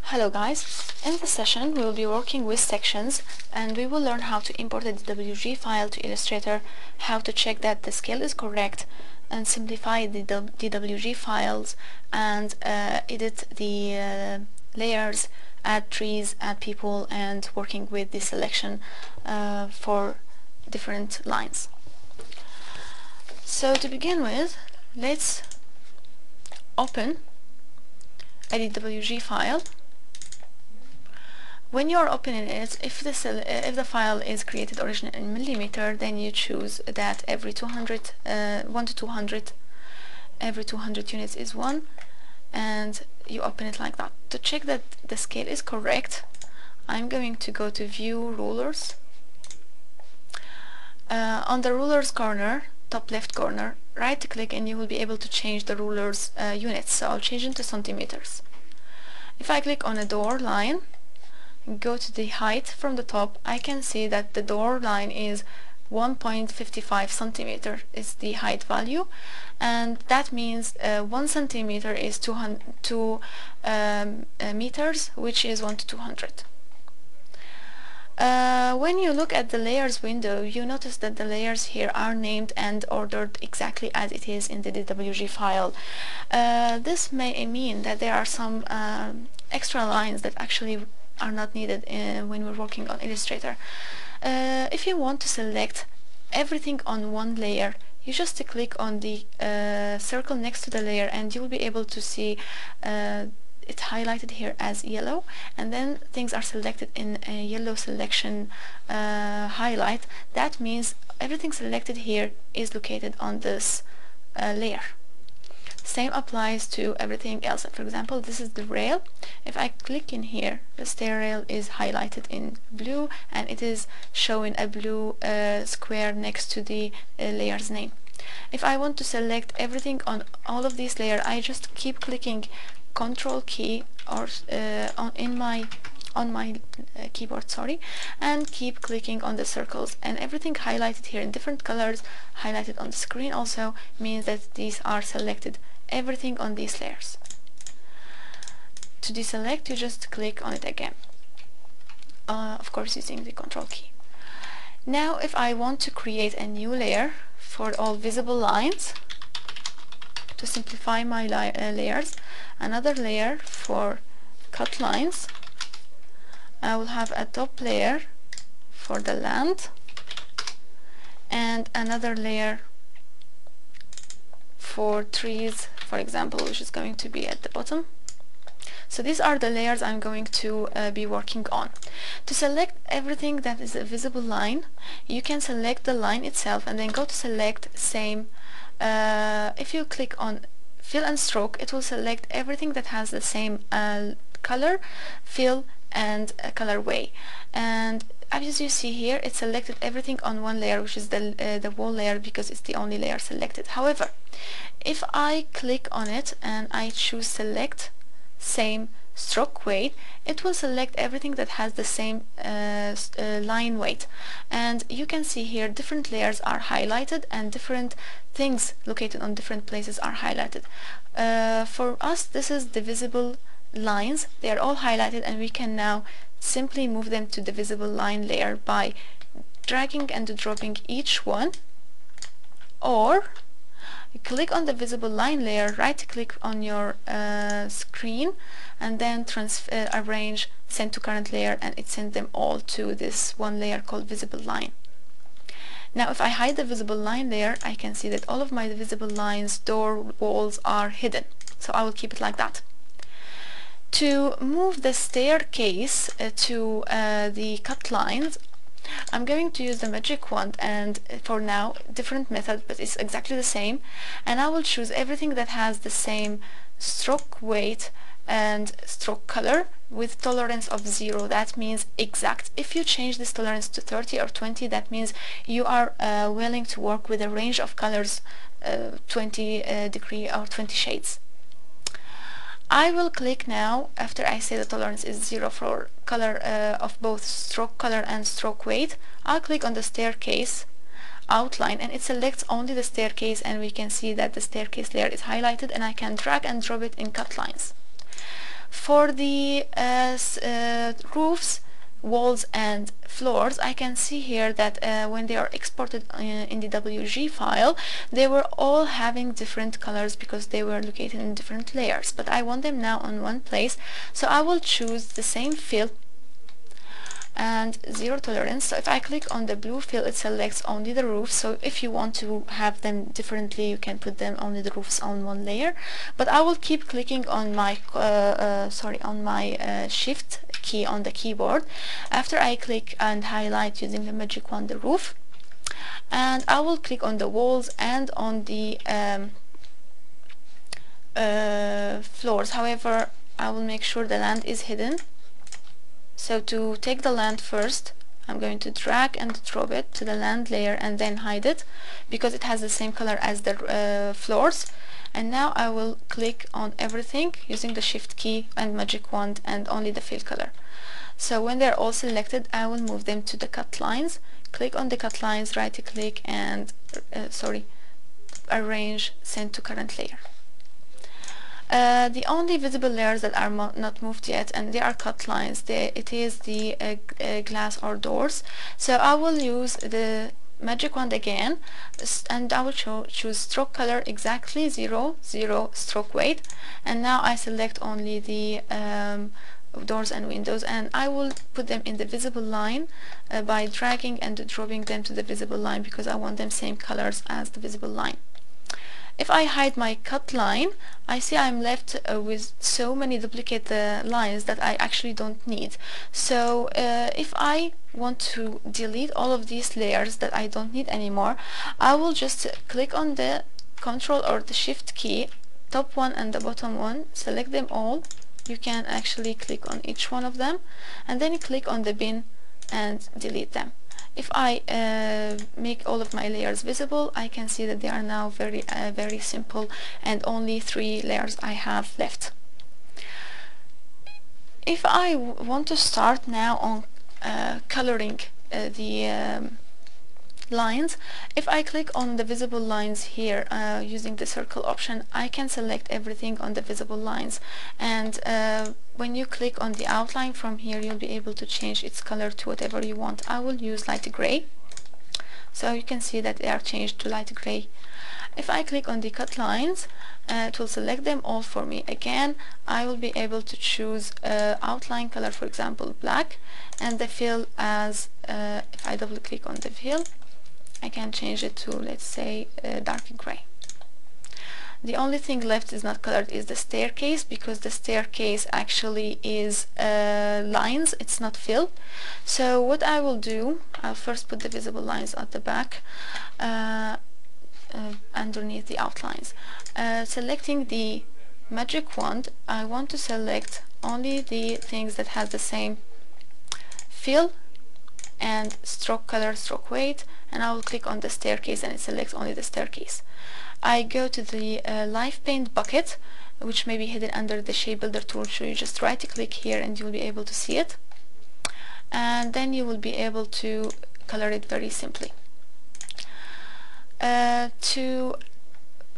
Hello guys, in this session we will be working with sections and we will learn how to import a DWG file to Illustrator, how to check that the scale is correct and simplify the DWG files and edit the layers, add trees, add people, and working with the selection for different lines. So to begin with, let's open a DWG file. When you are opening it, if the file is created originally in millimeter, then you choose that every 200, 1 to 200, every 200 units is 1, and you open it like that. To check that the scale is correct, I'm going to go to View Rulers. On the rulers corner, top left corner, right click and you will be able to change the rulers units. So I'll change them to centimeters. If I click on a door line, go to the height from the top, I can see that the door line is 1.55 centimeter is the height value, and that means 1 centimeter is 2 meters, which is 1 to 200. When you look at the layers window, you notice that the layers here are named and ordered exactly as it is in the DWG file. This may mean that there are some extra lines that actually are not needed when we're working on Illustrator. If you want to select everything on one layer, you just click on the circle next to the layer and you'll be able to see it highlighted here as yellow, and then things are selected in a yellow selection highlight. That means everything selected here is located on this layer. Same applies to everything else. For example, this is the rail. If I click in here, the stair rail is highlighted in blue and it is showing a blue square next to the layer's name. If I want to select everything on all of these layers, I just keep clicking Control key or on my keyboard, and keep clicking on the circles, and everything highlighted here in different colors highlighted on the screen also means that these are selected, everything on these layers. To deselect, you just click on it again, of course using the Control key. Now if I want to create a new layer for all visible lines, to simplify my layers, another layer for cut lines, I will have a top layer for the land and another layer for trees, for example, which is going to be at the bottom. So these are the layers I'm going to be working on. To select everything that is a visible line, you can select the line itself and then go to select same. If you click on fill and stroke, it will select everything that has the same color, fill, and colorway. And as you see here, it selected everything on one layer, which is the wall layer, because it's the only layer selected. However, if I click on it and I choose select same stroke weight, it will select everything that has the same line weight, and you can see here different layers are highlighted and different things located on different places are highlighted. For us, this is the visible lines. They are all highlighted and we can now simply move them to the visible line layer by dragging and dropping each one, or click on the visible line layer, right click on your screen, and then arrange send to current layer, and it sends them all to this one layer called visible line. Now if I hide the visible line layer, I can see that all of my visible lines, door, walls are hidden, so I will keep it like that. To move the staircase to the cut lines, I'm going to use the magic wand, and for now different method, but it's exactly the same, and I will choose everything that has the same stroke weight and stroke color with tolerance of 0. That means exact. If you change this tolerance to 30 or 20, that means you are willing to work with a range of colors, 20 degree or 20 shades. I will click now, after I say the tolerance is 0 for color of both stroke color and stroke weight. I'll click on the staircase outline and it selects only the staircase, and we can see that the staircase layer is highlighted, and I can drag and drop it in cut lines. For the roofs, walls and floors, I can see here that when they are exported in the WG file, they were all having different colors because they were located in different layers, but I want them now on one place, so I will choose the same fill and zero tolerance. So if I click on the blue fill, it selects only the roof. So if you want to have them differently, you can put them only the roofs on one layer, but I will keep clicking on my shift key on the keyboard after I click and highlight using the magic wand the roof, and I will click on the walls and on the floors. However, I will make sure the land is hidden. So to take the land first, I'm going to drag and drop it to the land layer and then hide it because it has the same color as the floors. And now I will click on everything using the shift key and magic wand and only the fill color. So when they're all selected, I will move them to the cut lines. Click on the cut lines, right click and arrange send to current layer. The only visible layers that are not moved yet, and they are cut lines, it is the glass or doors. So I will use the magic wand again, and I will choose stroke color exactly 0, 0 stroke weight, and now I select only the doors and windows, and I will put them in the visible line by dragging and dropping them to the visible line because I want them same colors as the visible line. If I hide my cut line, I see I'm left with so many duplicate lines that I actually don't need. So if I want to delete all of these layers that I don't need anymore, I will just click on the Control or the Shift key, top one and the bottom one, select them all. You can actually click on each one of them and then you click on the bin and delete them. If I make all of my layers visible, I can see that they are now very simple and only 3 layers I have left. If I want to start now on coloring the lines, if I click on the visible lines here using the circle option, I can select everything on the visible lines, and when you click on the outline from here, you'll be able to change its color to whatever you want. I will use light gray, so you can see that they are changed to light gray. If I click on the cut lines, it will select them all for me. Again, I will be able to choose outline color, for example black, and the fill as if I double click on the fill, I can change it to, let's say, dark gray. The only thing left is not colored is the staircase, because the staircase actually is lines, it's not fill. So what I will do, I'll first put the visible lines at the back underneath the outlines. Selecting the magic wand, I want to select only the things that has the same fill and stroke color, stroke weight, and I will click on the staircase and it selects only the staircase. I go to the live paint bucket, which may be hidden under the shape builder tool, so you just right click here and you'll be able to see it, and then you will be able to color it very simply.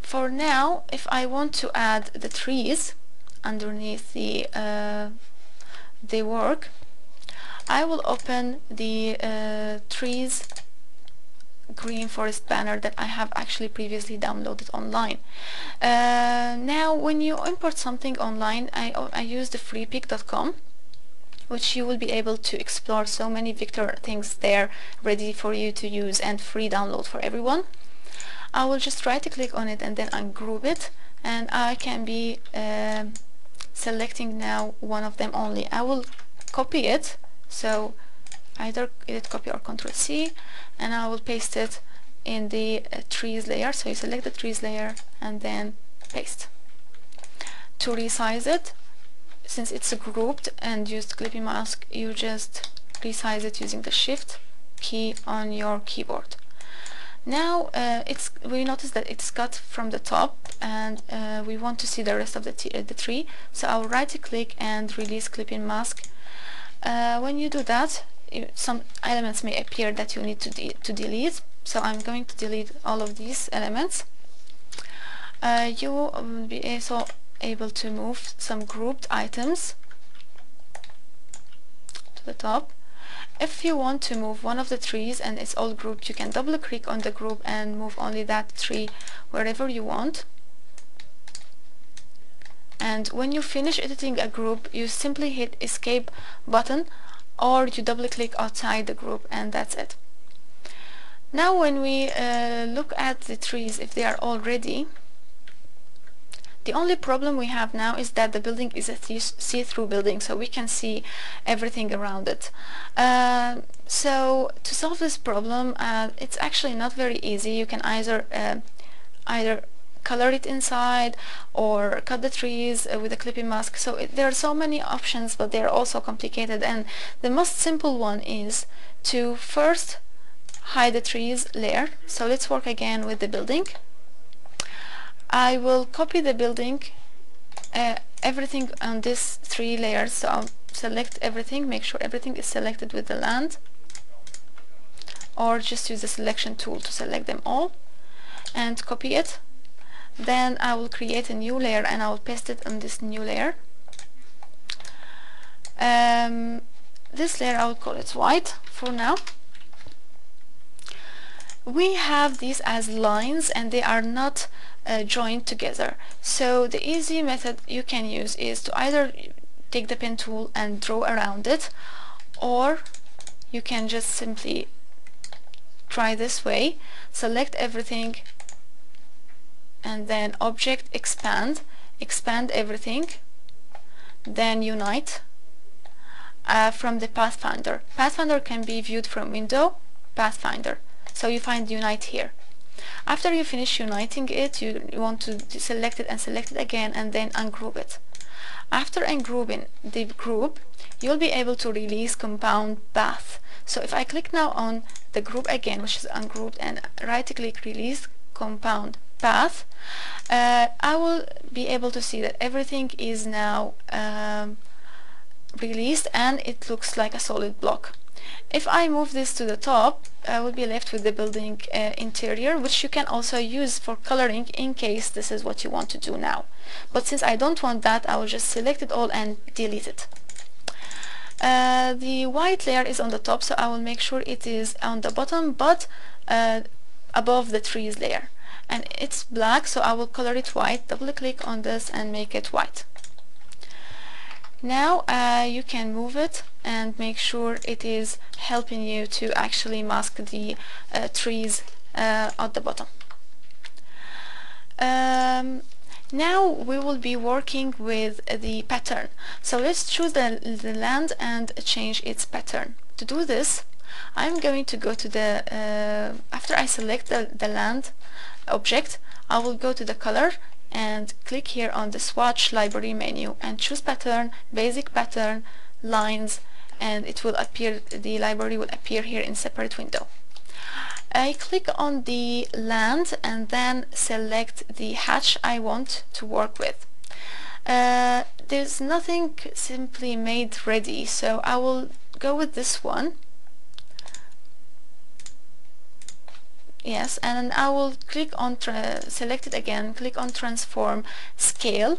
For now, if I want to add the trees underneath the work, I will open the trees green forest banner that I have actually previously downloaded online. Now when you import something online, I use the freepik.com, which you will be able to explore so many vector things there ready for you to use and free download for everyone. I will just right click on it and then ungroup it, and I can be selecting now one of them only. I will copy it, so either edit copy or Ctrl C, and I will paste it in the trees layer. So you select the trees layer and then paste. To resize it, since it's grouped and used clipping mask, you just resize it using the shift key on your keyboard. Now we notice that it's cut from the top, and we want to see the rest of the tree, so I'll right click and release clipping mask. When you do that, some elements may appear that you need to delete, so I'm going to delete all of these elements. able to move some grouped items to the top. If you want to move one of the trees and it's all grouped, you can double click on the group and move only that tree wherever you want. And when you finish editing a group, you simply hit escape button, or you double click outside the group, and that's it. Now when we look at the trees, if they are all ready, the only problem we have now is that the building is a see-through building, so we can see everything around it. So to solve this problem, it's actually not very easy. You can either color it inside or cut the trees with a clipping mask. So there are so many options, but they're also complicated, and the most simple one is to first hide the trees layer. So let's work again with the building. I will copy the building, everything on these 3 layers, so I'll select everything, make sure everything is selected with the land, or just use the selection tool to select them all and copy it. Then I will create a new layer and I will paste it on this new layer. This layer I will call it white for now. We have these as lines and they are not joined together, so the easy method you can use is to either take the pen tool and draw around it, or you can just simply try this way, select everything and then object expand everything, then unite from the Pathfinder. Pathfinder can be viewed from window, Pathfinder, so you find unite here. After you finish uniting it, you want to select it and select it again and then ungroup it. After ungrouping the group, you'll be able to release compound path. So if I click now on the group again, which is ungrouped, and right click release compound path, I will be able to see that everything is now released and it looks like a solid block. If I move this to the top, I will be left with the building interior, which you can also use for coloring in case this is what you want to do now. But since I don't want that, I will just select it all and delete it. The white layer is on the top, so I will make sure it is on the bottom but above the trees layer. And it's black, so I will color it white. Double click on this and make it white. Now you can move it and make sure it is helping you to actually mask the trees at the bottom. Now we will be working with the pattern. So let's choose the land and change its pattern. To do this, I'm going to go to the after I select the land object, I will go to the color and click here on the swatch library menu and choose pattern, basic pattern, lines, and it will appear, the library will appear here in separate window. I click on the land and then select the hatch I want to work with. There's nothing simply made ready, so I will go with this one. Yes, and I will click on select it again, click on transform scale.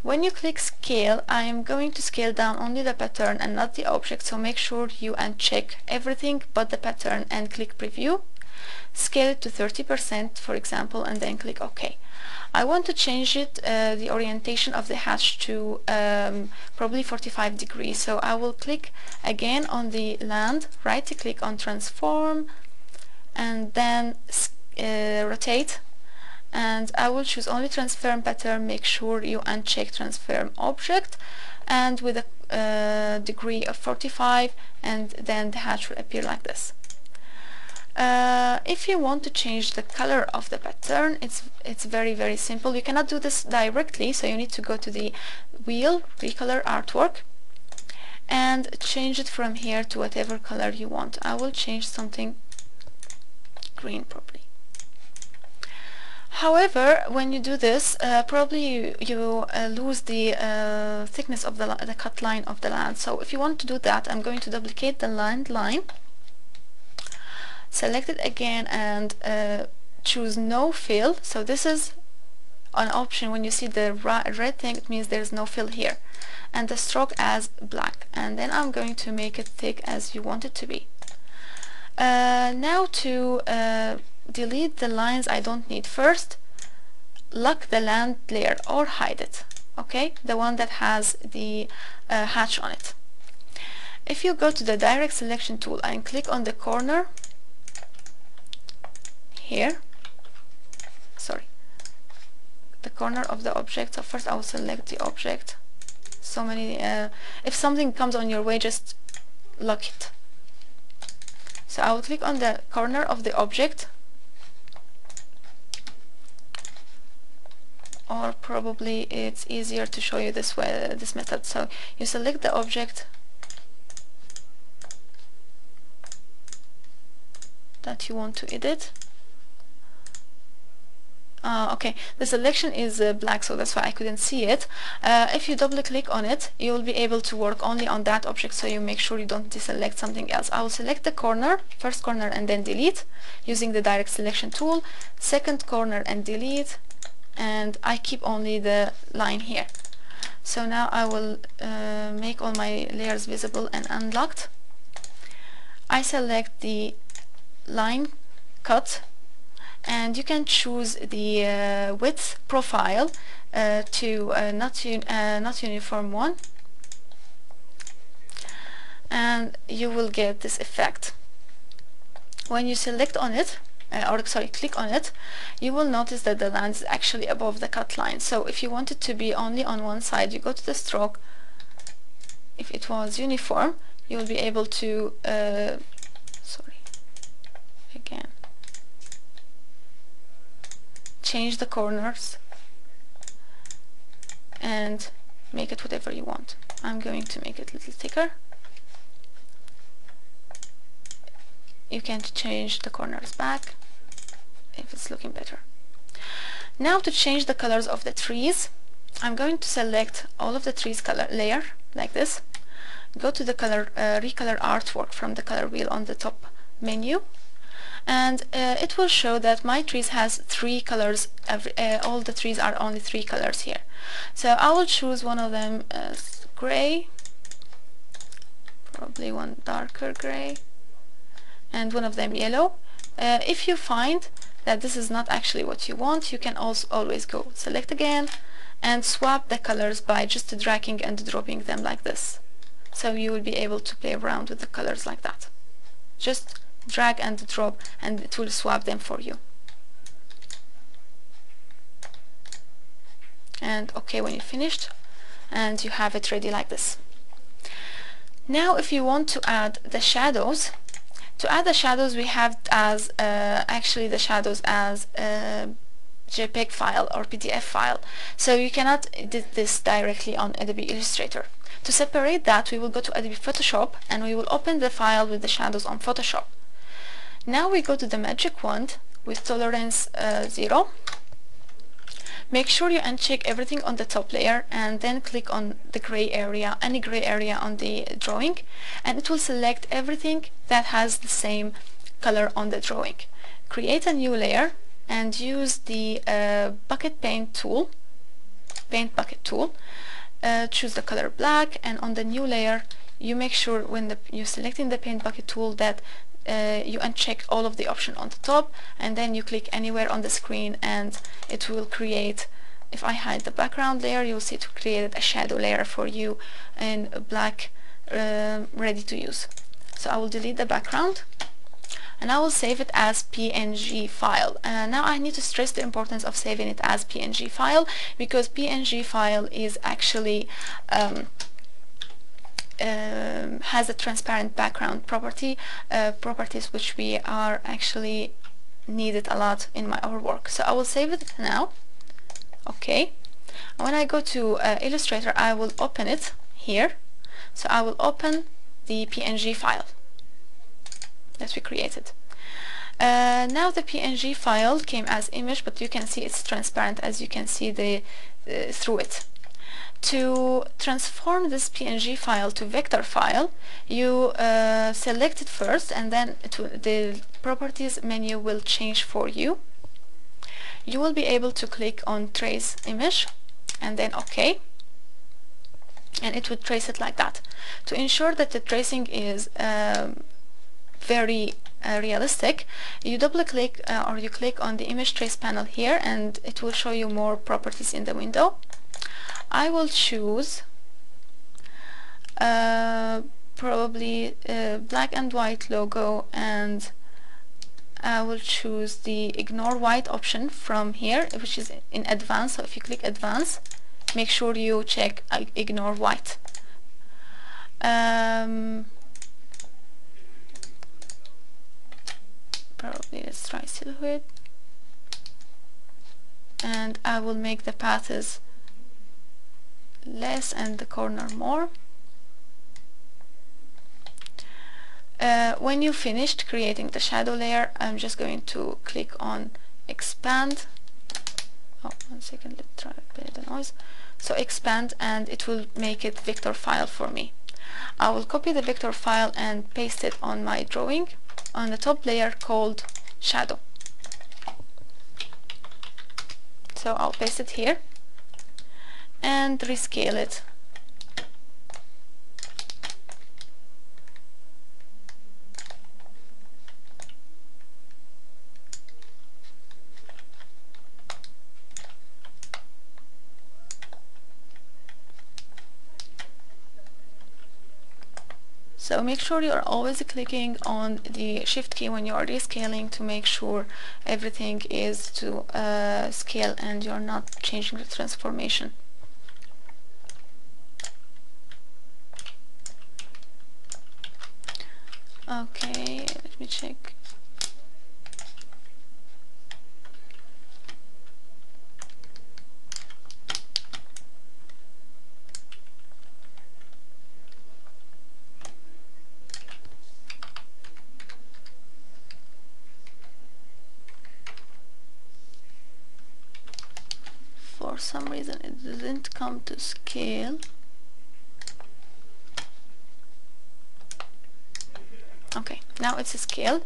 When you click scale, I am going to scale down only the pattern and not the object, so make sure you uncheck everything but the pattern and click preview. Scale it to 30% for example, and then click OK. I want to change it, the orientation of the hatch to probably 45 degrees, so I will click again on the land, right click on transform and then rotate, and I will choose only transform pattern. Make sure you uncheck transform object and with a degree of 45, and then the hatch will appear like this. If you want to change the color of the pattern, it's very simple. You cannot do this directly, so you need to go to the wheel, recolor artwork, and change it from here to whatever color you want. I will change something green probably. However, when you do this, probably you lose the thickness of the cut line of the land. So if you want to do that, I'm going to duplicate the land line, select it again and choose no fill. So this is an option when you see the red thing, it means there's no fill here, and the stroke as black, and then I'm going to make it thick as you want it to be. Now to delete the lines I don't need. First, lock the land layer or hide it, okay, the one that has the hatch on it. If you go to the direct selection tool and click on the corner here, the corner of the object, so first I will select the object. So many, if something comes on your way, just lock it. So I will click on the corner of the object, or probably it's easier to show you this way, this method. So you select the object that you want to edit. Okay, the selection is black, so that's why I couldn't see it. If you double click on it, you will be able to work only on that object, so you make sure you don't deselect something else. I will select the corner, first corner, and then delete using the direct selection tool, second corner and delete, and I keep only the line here. So now I will make all my layers visible and unlocked. I select the line cut, and you can choose the width profile to not uniform one, and you will get this effect. When you select on it, click on it, you will notice that the line is actually above the cut line. So if you want it to be only on one side, you go to the stroke. If it was uniform, you will be able to change the corners and make it whatever you want. I'm going to make it a little thicker. You can change the corners back if it's looking better. Now to change the colors of the trees, I'm going to select all of the trees color layer like this, go to the color recolor artwork from the color wheel on the top menu, and it will show that my trees has 3 colors. All the trees are only 3 colors here. So I will choose one of them as gray, probably one darker gray, and one of them yellow. If you find that this is not actually what you want, you can also always go select again and swap the colors by just dragging and dropping them like this. So you will be able to play around with the colors like that. Just drag and drop and it will swap them for you. And okay when you're finished, and you have it ready like this. Now if you want to add the shadows, we have as actually the shadows as JPEG file or PDF file, so you cannot edit this directly on Adobe Illustrator. To separate that, we will go to Adobe Photoshop and we will open the file with the shadows on Photoshop. Now we go to the magic wand with tolerance 0. Make sure you uncheck everything on the top layer and then click on the gray area, any gray area on the drawing, and it will select everything that has the same color on the drawing. Create a new layer and use the paint bucket tool. Choose the color black, and on the new layer you make sure when you're selecting the paint bucket tool that you uncheck all of the options on the top, and then you click anywhere on the screen and it will create, if I hide the background layer, you'll see it created a shadow layer for you in black, ready to use. So I will delete the background and I will save it as PNG file. Now I need to stress the importance of saving it as PNG file, because PNG file is actually has a transparent background properties which we are actually needed a lot in our work. So I will save it now. Okay, when I go to Illustrator, I will open it here. So I will open the PNG file that we created. Now the PNG file came as image, but you can see it's transparent, as you can see the through it. To transform this PNG file to vector file, you select it first, and then the properties menu will change for you. you will be able to click on trace image and then OK, and it would trace it like that. To ensure that the tracing is very realistic, you double click or you click on the image trace panel here, and it will show you more properties in the window. I will choose probably black and white logo, and I will choose the ignore white option from here, which is in advanced. So if you click advanced, make sure you check ignore white. Probably let's try silhouette, and I will make the paths less and the corner more. When you finished creating the shadow layer, I'm just going to click on expand. Oh, 1 second, let's try to play the noise. So expand, and it will make it vector file for me. I will copy the vector file and paste it on my drawing on the top layer called shadow. So I'll paste it here and rescale it. So make sure you are always clicking on the shift key when you are rescaling to make sure everything is to scale and you're not changing the transformation. Okay, let me check. For some reason it didn't come to scale. Okay, now it's a scale.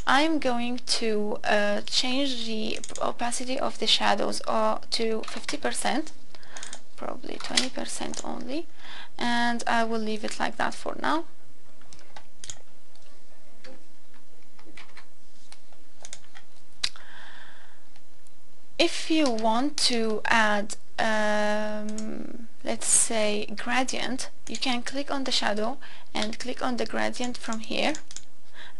I'm going to change the opacity of the shadows to 50%, probably 20% only, and I will leave it like that for now. If you want to add let's say gradient, you can click on the shadow and click on the gradient from here,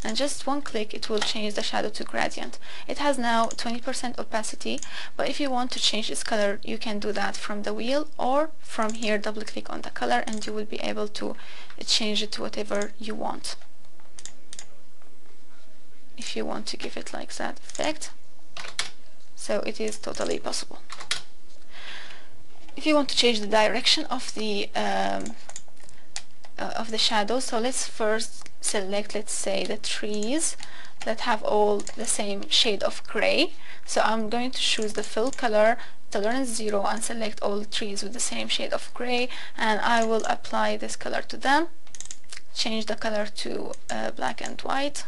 and just one click it will change the shadow to gradient. It has now 20% opacity, but if you want to change its color, you can do that from the wheel or from here. Double click on the color and you will be able to change it to whatever you want. If you want to give it like that effect, so it is totally possible. If you want to change the direction of the shadow, so let's first select, let's say, the trees that have all the same shade of gray. So I'm going to choose the fill color, tolerance 0, and select all trees with the same shade of gray, and I will apply this color to them. Change the color to black and white.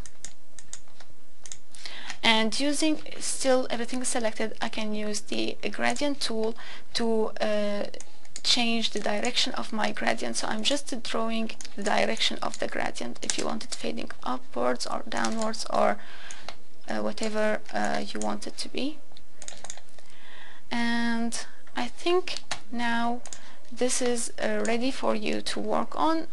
And using still everything selected, I can use the gradient tool to change the direction of my gradient. So I'm just drawing the direction of the gradient. If you want it fading upwards or downwards or whatever you want it to be. And I think now this is ready for you to work on.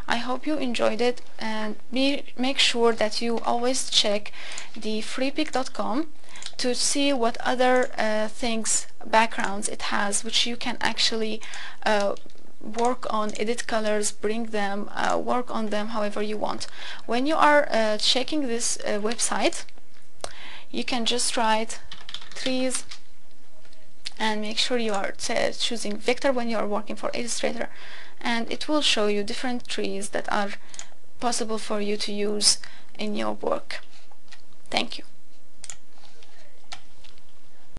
I hope you enjoyed it, and make sure that you always check the freepik.com to see what other backgrounds it has, which you can actually work on, edit colors, bring them, work on them however you want. When you are checking this website, you can just write trees and make sure you are choosing vector when you are working for Illustrator, and it will show you different trees that are possible for you to use in your work. Thank you.